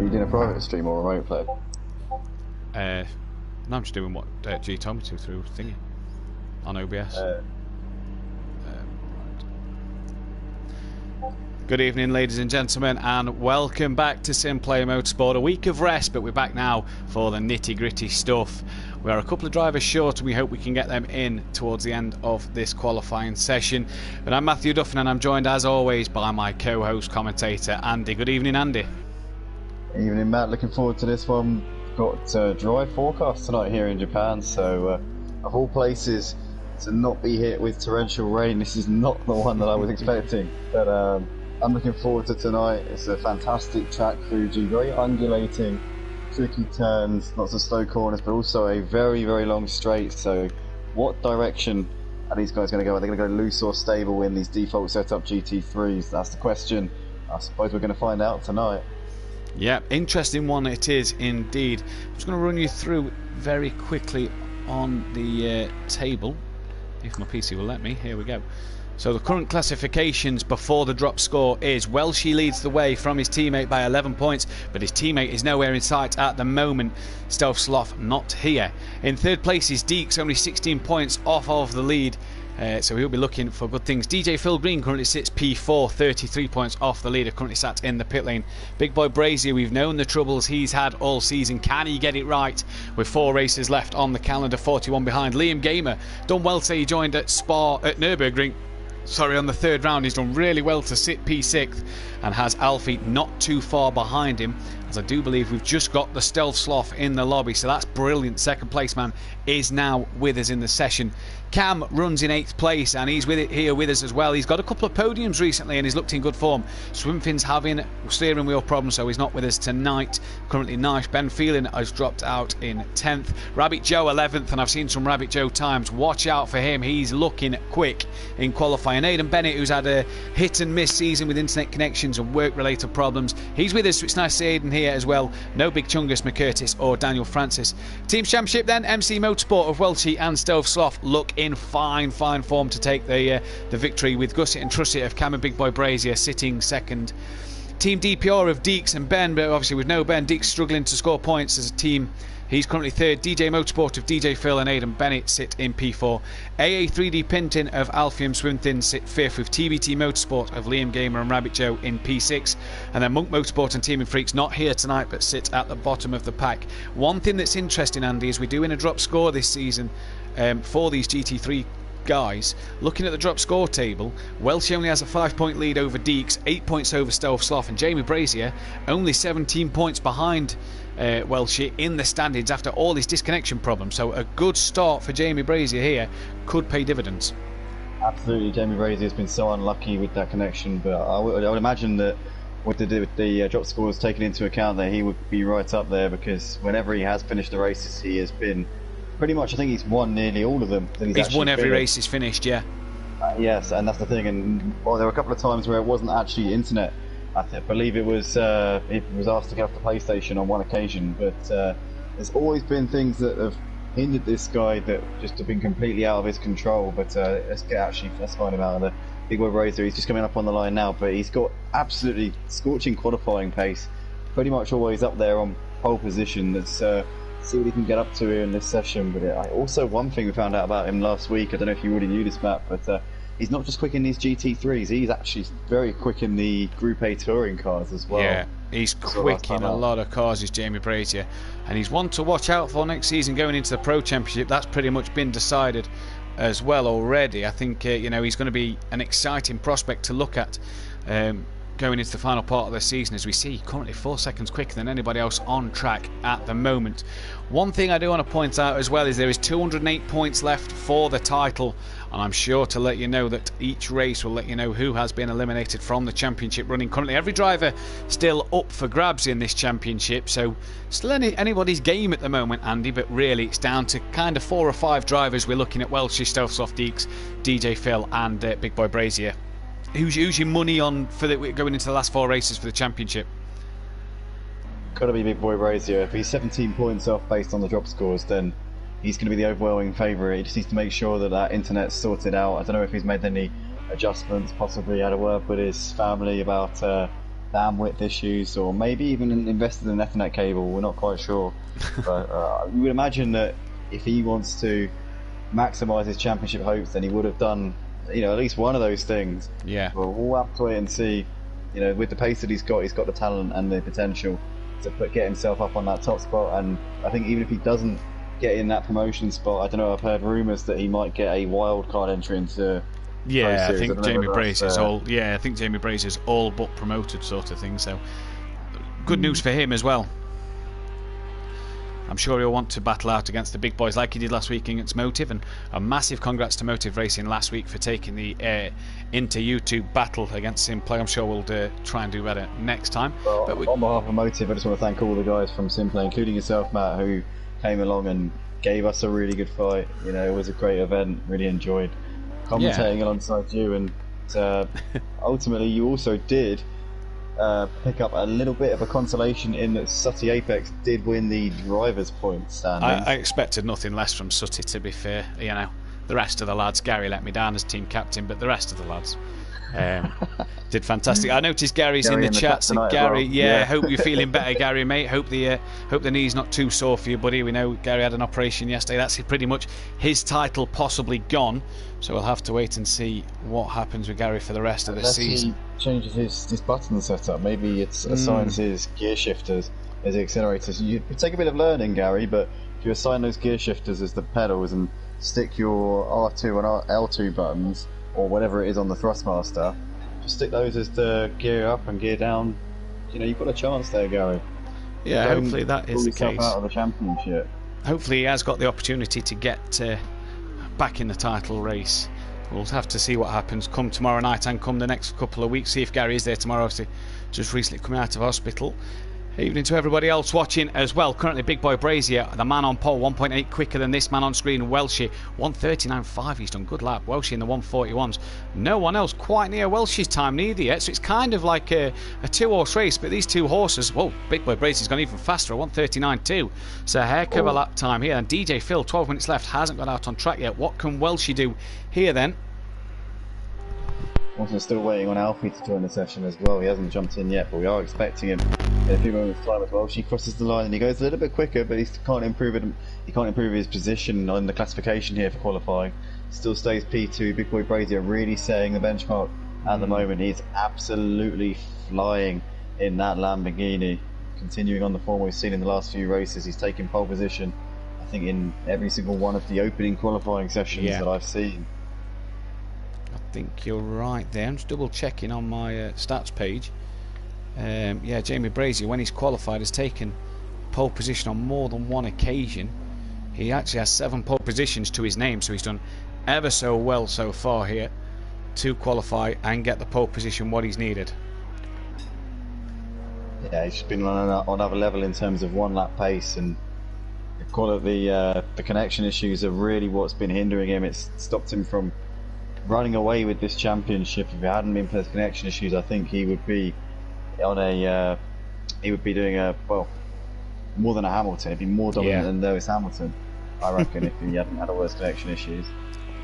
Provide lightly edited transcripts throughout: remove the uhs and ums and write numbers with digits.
Are you doing a private stream or remote play? No, I'm just doing what G told me to through thingy on OBS. Good evening, ladies and gentlemen, and welcome back to SimPlay Motorsport. A week of rest, but we're back now for the nitty-gritty stuff. We are a couple of drivers short, and we hope we can get them in towards the end of this qualifying session. But I'm Matthew Duffin, and I'm joined, as always, by my co-host commentator, Andy. Good evening, Andy. Evening, Matt. Looking forward to this one. Got a dry forecast tonight here in Japan, so of all places to not be hit with torrential rain, this is not the one that I was expecting. But I'm looking forward to tonight. It's a fantastic track, Fuji, very undulating, tricky turns, lots of slow corners, but also a very, very long straight. So what direction are these guys going to go? Are they going to go loose or stable in these default setup GT3s? That's the question. I suppose we're going to find out tonight. Yeah, interesting one it is indeed. I'm just going to run you through very quickly on the table, if my PC will let me. Here we go. So the current classifications before the drop score is Welshie leads the way from his teammate by 11 points, but his teammate is nowhere in sight at the moment. Stealth Sloth not here. In third place is Deeks, only 16 points off of the lead. So he'll be looking for good things. DJ Phil Green currently sits P4, 33 points off the leader, currently sat in the pit lane. Big Boy Brazier, we've known the troubles he's had all season. Can he get it right? With 4 races left on the calendar, 41 behind. Liam Gamer, done well to he joined at Nürburgring. Sorry, on the third round. He's done really well to sit P6th and has Alfie not too far behind him, as I do believe we've just got the Stealth Sloth in the lobby, so that's brilliant. Second place man is now with us in the session. Cam runs in 8th place and he's here with us as well. He's got a couple of podiums recently and he's looked in good form. Swimfin's having steering wheel problems, so he's not with us tonight. Currently ninth. Ben Phelan has dropped out in 10th. Rabbit Joe 11th, and I've seen some Rabbit Joe times. Watch out for him. He's looking quick in qualifying. Aidan Bennett, who's had a hit and miss season with internet connections and work related problems, he's with us, so it's nice to see Aidan here as well. No Big Chungus, McCurtis or Daniel Francis. Team Championship then, MC Motorsport of Welchie and Stealth Sloth look in fine form to take the victory, with Gusset and Trusset of Cam and Big Boy Brazier sitting second. Team DPR of Deeks and Ben, but obviously with no Ben, Deeks struggling to score points as a team. He's currently third. DJ Motorsport of DJ Phil and Aidan Bennett sit in P4. AA3D Pinton of Alfium Swimthin sit fifth, with TBT Motorsport of Liam Gamer and Rabbit Joe in P6. And then Monk Motorsport and Teaming Freaks not here tonight, but sit at the bottom of the pack. One thing that's interesting, Andy, is we're doing a drop score this season for these GT3 guys. Looking at the drop score table, Welshie only has a 5-point lead over Deeks, 8 points over Stealth Sloth, and Jamie Brazier only 17 points behind Welshie in the standings after all his disconnection problems. So a good start for Jamie Brazier here could pay dividends. Absolutely, Jamie Brazier has been so unlucky with that connection, but I would imagine that with the drop scores taken into account, that he would be right up there, because whenever he has finished the races, he has been pretty much, I think he's won nearly all of them. He's won every race he's finished, yeah. Yes, and that's the thing. And well, there were a couple of times where it wasn't actually internet. I believe it was asked to get off the PlayStation on one occasion, but there's always been things that have hindered this guy that just have been completely out of his control. But let's find him out of the Big Boy Brazier. He's just coming up on the line now, but he's got absolutely scorching qualifying pace, pretty much always up there on pole position. That's see what he can get up to here in this session. But also, one thing we found out about him last week, I don't know if you already knew this, Matt, but he's not just quick in these GT3s, he's actually very quick in the Group A touring cars as well. Yeah, he's quick in a lot of cars, is Jamie Brazier. And he's one to watch out for next season going into the Pro Championship. That's pretty much been decided as well already. I think you know, he's going to be an exciting prospect to look at going into the final part of the season. As we see, currently 4 seconds quicker than anybody else on track at the moment. One thing I do want to point out as well is there is 208 points left for the title, and I'm sure to let you know that each race will let you know who has been eliminated from the championship running. Currently every driver still up for grabs in this championship, so still anybody's game at the moment, Andy, but really it's down to kind of 4 or 5 drivers. We're looking at Welsh, Soft Deeks, DJ Phil and Big Boy Brazier. Who's your money on for going into the last 4 races for the championship? Got to be Big Boy Brazier. If he's 17 points off based on the drop scores, then he's going to be the overwhelming favourite. He just needs to make sure that internet's sorted out. I don't know if he's made any adjustments, possibly had a word with his family about bandwidth issues, or maybe even invested in an Ethernet cable. We're not quite sure. But you would imagine that if he wants to maximise his championship hopes, then he would have done, you know, at least one of those things. Yeah. But we'll have to wait and see. You know, with the pace that he's got the talent and the potential to get himself up on that top spot. And I think even if he doesn't get in that promotion spot, I don't know, I've heard rumours that he might get a wild card entry into. Yeah, I think Jamie Brazier's all. Yeah, I think Jamie Brazier's all but promoted, sort of thing. So, good news for him as well. I'm sure he'll want to battle out against the big boys like he did last week against Motive, and a massive congrats to Motive Racing last week for taking the into YouTube battle against SimPlay. I'm sure we'll try and do better next time. Well, but on behalf of Motive, I just want to thank all the guys from SimPlay, including yourself, Matt, who came along and gave us a really good fight. You know, it was a great event. Really enjoyed commentating alongside you, and ultimately you also did pick up a little bit of a consolation in that Sutty Apex did win the drivers' points standings. I expected nothing less from Sutty, to be fair. You know, the rest of the lads, Gary let me down as team captain, but the rest of the lads did fantastic. I noticed Gary's in the chat. So Gary, well. yeah, hope you're feeling better, Gary, mate. Hope the knee's not too sore for you, buddy. We know Gary had an operation yesterday. That's pretty much his title possibly gone. So we'll have to wait and see what happens with Gary for the rest of the season. He changes his button setup. Maybe it's assigns his gear shifters as the accelerators. You take a bit of learning, Gary, but if you assign those gear shifters as the pedals and stick your R2 and L2 buttons, or whatever it is on the Thrustmaster, just stick those as the gear up and gear down. You know, you've got a chance there, Gary. Yeah, hopefully that is the case. Out of the championship. Hopefully he has got the opportunity to get back in the title race. We'll have to see what happens come tomorrow night and come the next couple of weeks. See if Gary is there tomorrow. Just recently coming out of hospital. Evening to everybody else watching as well. Currently Big Boy Brazier, the man on pole, 1.8 quicker than this man on screen, Welshie, 1:39.5. He's done good lap. Welshie in the 1:41s. No one else quite near Welshie's time neither yet, so it's kind of like a 2-horse race, but these 2 horses, whoa, Big Boy Brazier's gone even faster, 1:39.2. So a heck of a lap time here. And DJ Phil, 12 minutes left, hasn't got out on track yet. What can Welshie do here then? Also still waiting on Alfie to join the session as well. He hasn't jumped in yet, but we are expecting him in a few moments' time as well. She crosses the line and he goes a little bit quicker, but he can't improve it. He can't improve his position on the classification here for qualifying. Still stays P2. Big Boy Brazier really setting the benchmark at the moment. He's absolutely flying in that Lamborghini. Continuing on the form we've seen in the last few races, he's taken pole position, I think, in every single one of the opening qualifying sessions that I've seen. I think you're right there. I'm just double checking on my stats page. Yeah, Jamie Brazier, when he's qualified, has taken pole position on more than one occasion. He actually has 7 pole positions to his name, so he's done ever so well so far here to qualify and get the pole position what he's needed. Yeah, he's been on another level in terms of 1 lap pace, and the connection issues are really what's been hindering him. It's stopped him from running away with this championship. If it hadn't been for those connection issues, I think he would be on doing more than a Hamilton. He'd be more dominant than Lewis Hamilton, I reckon, if he hadn't had all those connection issues.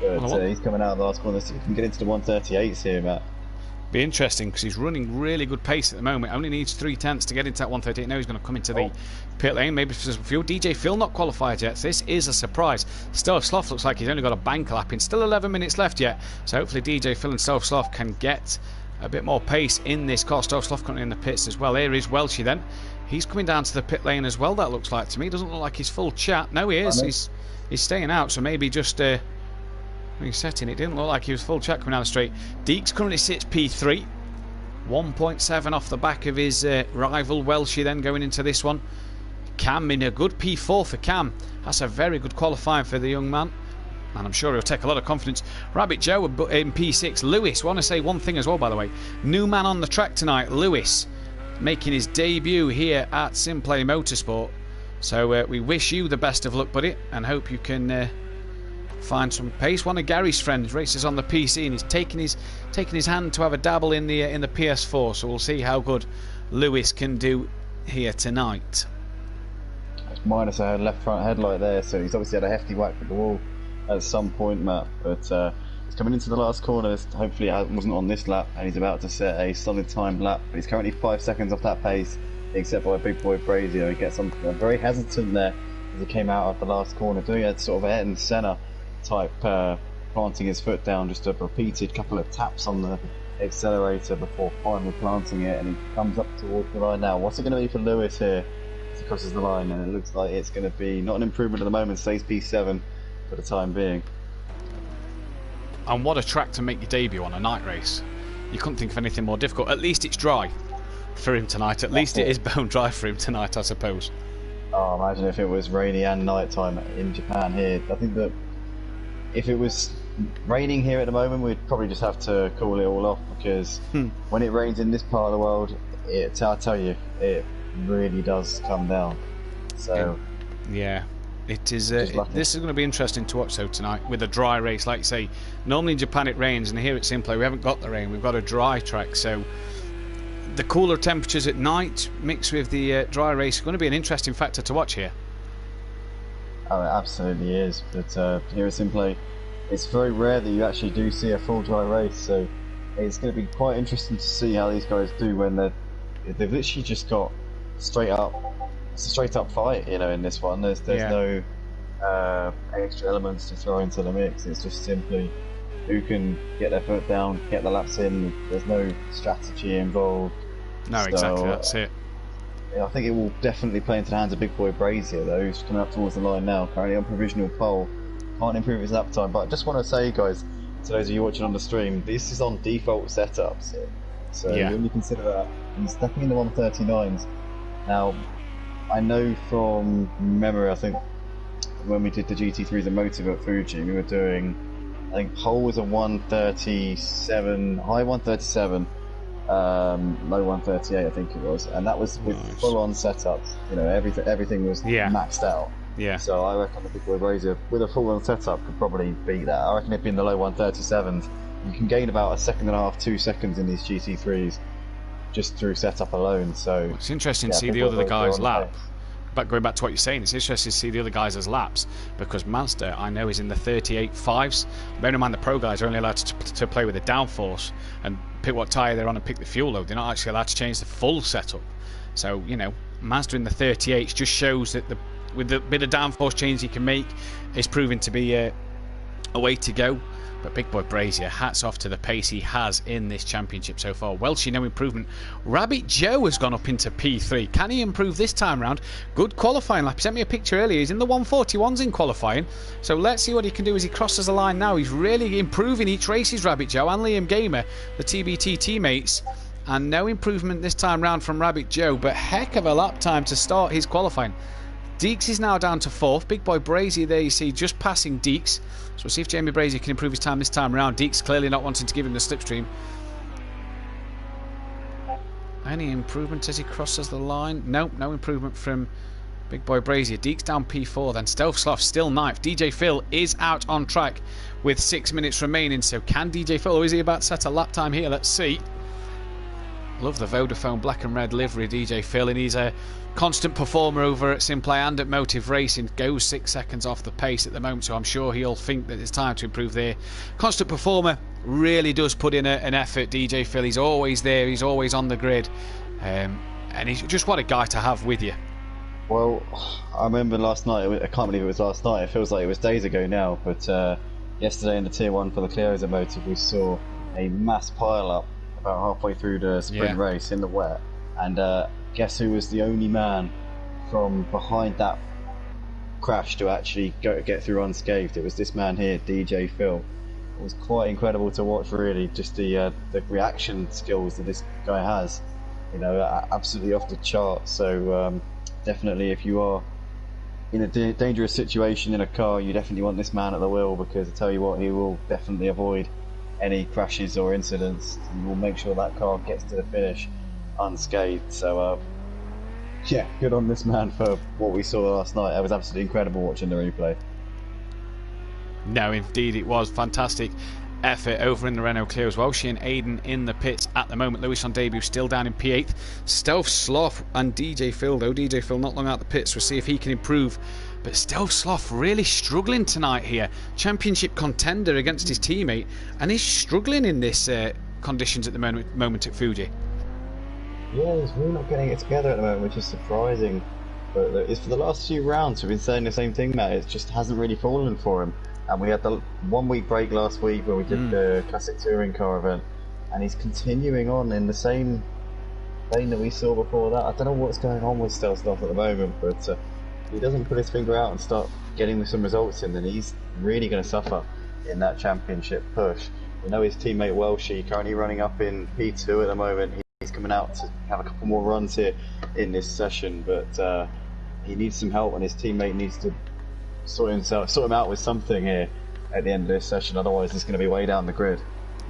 But he's coming out of the last corner. See if we can get into the 138s here, Matt. Be interesting because he's running really good pace at the moment. Only needs 3/10 to get into that 138. Now he's going to come into the pit lane, maybe for some fuel. DJ Phil not qualified yet, so this is a surprise. Stove Sloth looks like he's only got a bank lap in. Still 11 minutes left yet, so hopefully DJ Phil and Stove Sloth can get a bit more pace in this car. Stove Sloth currently in the pits as well. Here is Welshie then. He's coming down to the pit lane as well, that looks like to me. Doesn't look like he's full chat. No, he is. He's staying out, so maybe just resetting. It didn't look like he was full chat coming down the straight. Deeks currently sits P3. 1.7 off the back of his rival Welshie then going into this one. Cam in a good P4 for Cam. That's a very good qualifying for the young man, and I'm sure he'll take a lot of confidence. Rabbit Joe in P6. Lewis, want to say one thing as well, by the way. New man on the track tonight, Lewis, making his debut here at SimPlay Motorsport. So we wish you the best of luck, buddy, and hope you can find some pace. One of Gary's friends races on the PC, and he's taking his hand to have a dabble in the PS4. So we'll see how good Lewis can do here tonight. It's minus a left front headlight there, so he's obviously had a hefty whack with the wall at some point, Matt. But he's coming into the last corner. Hopefully it wasn't on this lap, and he's about to set a solid time lap. But he's currently 5 seconds off that pace, except by Big Boy Brazier. He gets on very hesitant there as he came out of the last corner, doing a sort of Ayrton Senna type, planting his foot down, just a repeated couple of taps on the accelerator before finally planting it, and he comes up towards the line now. What's it going to be for Lewis here as he crosses the line? And it looks like it's going to be not an improvement at the moment, stays P7 for the time being. And what a track to make your debut on, a night race. You couldn't think of anything more difficult. At least it's dry for him tonight. At least it is bone dry for him tonight, I suppose. Oh, imagine if it was rainy and night time in Japan here. I think that if it was raining here at the moment, we'd probably just have to call it all off, because when it rains in this part of the world, I'll tell you, it really does come down. So yeah, it is. This is going to be interesting to watch though tonight with a dry race. Like you say, normally in Japan it rains, and here at SimPlay we haven't got the rain. We've got a dry track, so the cooler temperatures at night mixed with the dry race is going to be an interesting factor to watch here. Oh, it absolutely is. But here at SimPlay, it's very rare that you actually do see a full dry race, so it's going to be quite interesting to see how these guys do when they've literally just got it's a straight up fight, you know, in this one. There's no extra elements to throw into the mix. It's just simply who can get their foot down, get the laps in. There's no strategy involved. No, exactly, that's it. Yeah, I think it will definitely play into the hands of Big Boy Brazier, though, who's coming up towards the line now, currently on provisional pole. Can't improve his lap time, but I just want to say, guys, to those of you watching on the stream, this is on default setups here. So when you consider that, he's stepping in the 139s. Now, I know from memory, I think when we did the GT3s and Motive at Fuji, we were doing, I think pole was a 137, high 137, low 138 I think it was, and that was with full-on setups. You know, everything was maxed out. Yeah. So I reckon the Big Boy Brazier with a full-on setup could probably beat that. I reckon it'd be in the low 137s. You can gain about 1.5 2 seconds in these GT3s just through setup alone. So it's interesting to see the other guys lap. But going back to what you're saying, it's interesting to see the other guys as laps, because Mazda, I know, is in the 38.5s. Bearing in mind the pro guys are only allowed to play with the downforce and pick what tyre they're on and pick the fuel load. They're not actually allowed to change the full setup. So, you know, Mazda in the 38s just shows that with the bit of downforce change he can make, is proving to be a way to go. But Big Boy Brazier, hats off to the pace he has in this championship so far. Welshie, no improvement. Rabbit Joe has gone up into P3. Can he improve this time round? Good qualifying lap. He sent me a picture earlier. He's in the 141s in qualifying. So let's see what he can do as he crosses the line now. He's really improving each race, is Rabbit Joe, and Liam Gamer, the TBT teammates. And no improvement this time round from Rabbit Joe, but heck of a lap time to start his qualifying. Deeks is now down to 4th. Big Boy Brazier there, you see, just passing Deeks. So we'll see if Jamie Brazier can improve his time this time around. Deeks clearly not wanting to give him the slipstream. Any improvement as he crosses the line? Nope, no improvement from Big Boy Brazier. Deeks down P4 then. Stealth Sloth still 9th. DJ Phil is out on track with 6 minutes remaining. So can DJ Phil, or is he about to set a lap time here? Let's see. Love the Vodafone black and red livery, DJ Phil, and he's a constant performer over at SimPlay and at Motive Racing. Goes 6 seconds off the pace at the moment, so I'm sure he'll think that it's time to improve there. Constant performer really does put in an effort, DJ Phil. He's always there, he's always on the grid, and he's just what a guy to have with you. Well, I remember last night, I can't believe it was last night, it feels like it was days ago now, but yesterday in the Tier 1 for the Clio Automotive we saw a mass pile up about halfway through the sprint race in the wet, and guess who was the only man from behind that crash to actually get through unscathed? It was this man here, DJ Phil. It was quite incredible to watch, really, just the reaction skills that this guy has, you know, absolutely off the chart. So definitely, if you are in a dangerous situation in a car, you definitely want this man at the wheel, because I tell you what, he will definitely avoid any crashes or incidents, and will make sure that car gets to the finish unscathed. So yeah, good on this man for what we saw last night. It was absolutely incredible watching the replay. No, indeed it was. Fantastic effort over in the Renault Clio as well. She and Aiden in the pits at the moment. Lewis on debut still down in P8. Stealth Sloth and DJ Phil, though. DJ Phil not long out the pits. We'll see if he can improve. But Stealth Sloth really struggling tonight here. Championship contender against his teammate, and he's struggling in this conditions at the moment at Fuji. Yeah, he's really not getting it together at the moment, which is surprising. But it's for the last few rounds we've been saying the same thing, Matt. It just hasn't really fallen for him. And we had the 1 week break last week where we did the Classic Touring Car event, and he's continuing on in the same vein that we saw before that. I don't know what's going on with Stealth Sloth at the moment, but if he doesn't put his finger out and start getting some results in, then he's really going to suffer in that championship push. We know his teammate Welshie currently running up in P2 at the moment. He's coming out to have a couple more runs here in this session, but he needs some help, and his teammate needs to sort him out with something here at the end of this session. Otherwise, it's going to be way down the grid.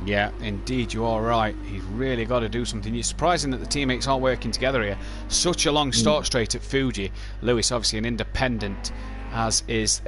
Yeah, indeed, you are right. He's really got to do something. It's surprising that the teammates aren't working together here. Such a long start straight at Fuji. Lewis, obviously an independent, as is